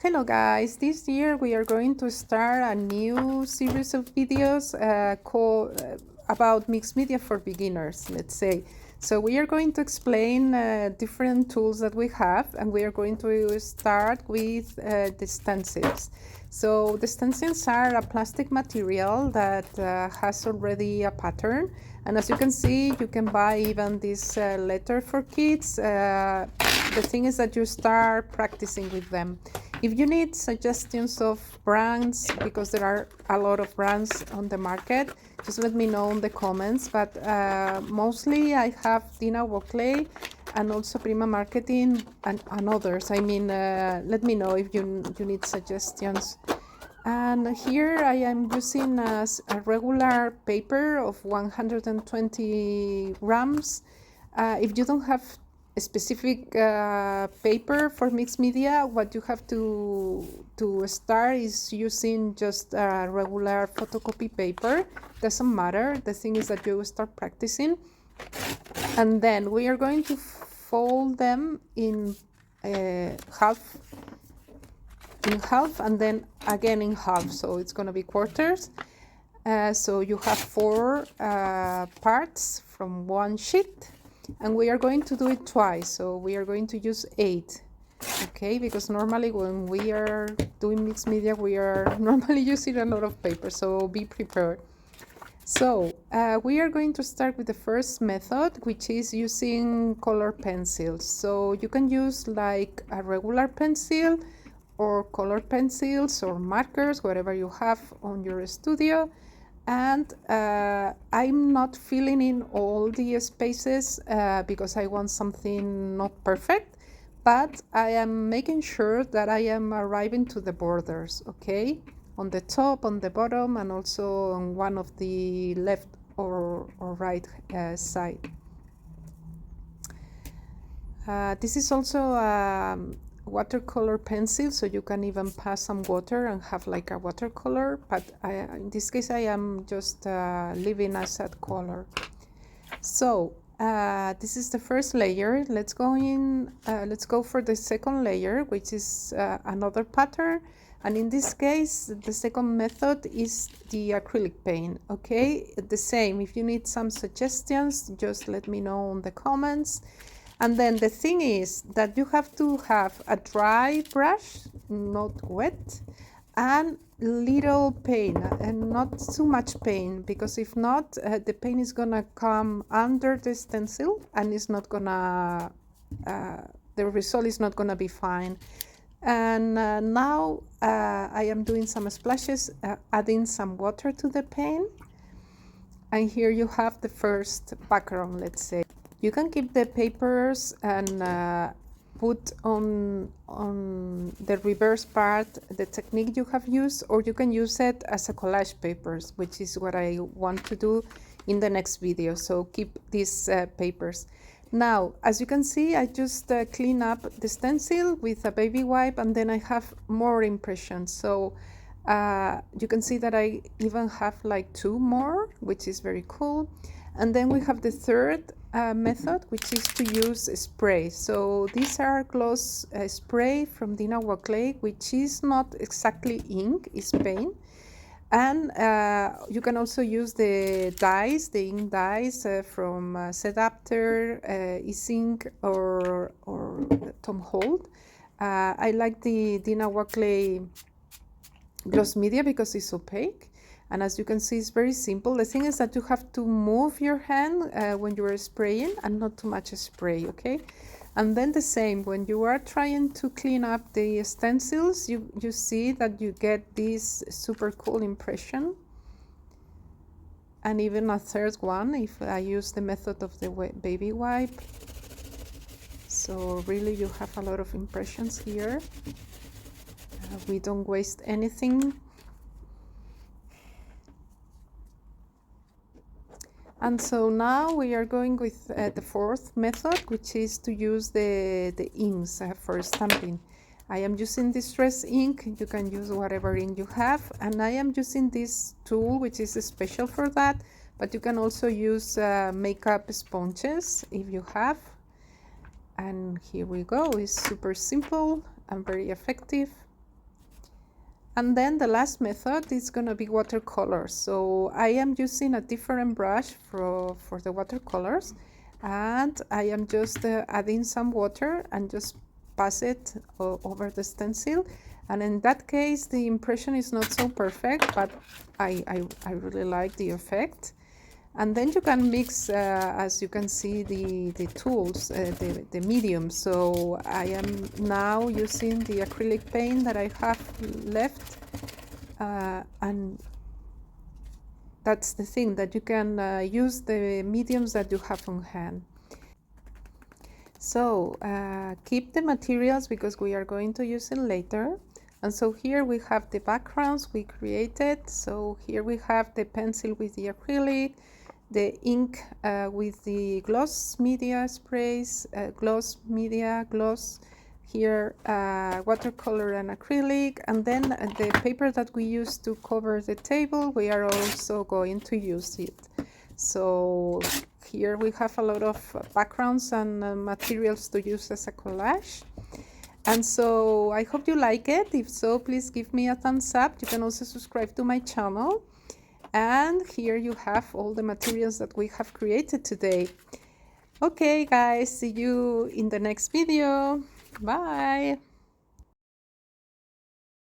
Hello guys, this year we are going to start a new series of videos about mixed media for beginners, let's say. So we are going to explain different tools that we have, and we are going to start with the stencils. So the stencils are a plastic material that has already a pattern, and as you can see, you can buy even this letter for kids. The thing is that you start practicing with them. If you need suggestions of brands, because there are a lot of brands on the market, just let me know in the comments. But mostly I have Dina Wockley and also Prima Marketing and others. I mean, let me know if you need suggestions. And here I am using a regular paper of 120 grams. If you don't have a specific paper for mixed media, what you have to start is using just a regular photocopy paper. Doesn't matter. The thing is that you start practicing, and then we are going to fold them in half and then again in half, so it's going to be quarters. So you have four parts from one sheet, and we are going to do it twice, so we are going to use 8, okay, because normally when we are doing mixed media we are normally using a lot of paper, so be prepared. So we are going to start with the first method, which is using color pencils. So you can use like a regular pencil or color pencils or markers, whatever you have on your studio. And I'm not filling in all the spaces because I want something not perfect, but I am making sure that I am arriving to the borders, okay? On the top, on the bottom, and also on one of the left or right side. This is also watercolor pencil, so you can even pass some water and have like a watercolor, but in this case I am just leaving a set color. So this is the first layer. Let's go for the second layer, which is another pattern, and in this case the second method is the acrylic paint, okay? The same, if you need some suggestions, just let me know in the comments. And then the thing is that you have to have a dry brush, not wet, and little paint, and not too much paint, because if not, the paint is gonna come under the stencil and it's not gonna, the result is not gonna be fine. And now I am doing some splashes, adding some water to the paint. And here you have the first background, let's say. You can keep the papers and put on the reverse part the technique you have used, or you can use it as a collage papers, which is what I want to do in the next video. So keep these papers. Now, as you can see, I just clean up the stencil with a baby wipe, and then I have more impressions. So you can see that I even have like 2 more, which is very cool. And then we have the third method, which is to use spray. So these are gloss spray from Dina Wockley, which is not exactly ink, it's paint. And you can also use the dyes, the ink dyes from Sedapter, Isink, or Tom Holt. I like the Dina Wockley gloss media because it's opaque. And as you can see, it's very simple. The thing is that you have to move your hand when you are spraying and not too much spray, okay? And then the same, when you are trying to clean up the stencils, you see that you get this super cool impression. And even a third one, if I use the method of the baby wipe. So really you have a lot of impressions here. We don't waste anything. And so now we are going with the fourth method, which is to use the inks for stamping. I am using distress ink. You can use whatever ink you have. And I am using this tool, which is special for that. But you can also use makeup sponges if you have. And here we go. It's super simple and very effective. And then the last method is going to be watercolors. So I am using a different brush for the watercolors, and I am just adding some water and just pass it over the stencil. And in that case, the impression is not so perfect, but I really like the effect. And then you can mix, as you can see, the tools, the medium. So I am now using the acrylic paint that I have left, and that's the thing, that you can use the mediums that you have on hand. So keep the materials because we are going to use it later. And so here we have the backgrounds we created. So here we have the pencil with the acrylic, the ink with the gloss media sprays, gloss media, gloss, here watercolor and acrylic, and then the paper that we use to cover the table, we are also going to use it. So here we have a lot of backgrounds and materials to use as a collage. And so I hope you like it. If so, please give me a thumbs up. You can also subscribe to my channel. And here you have all the materials that we have created today. Okay guys, see you in the next video. Bye.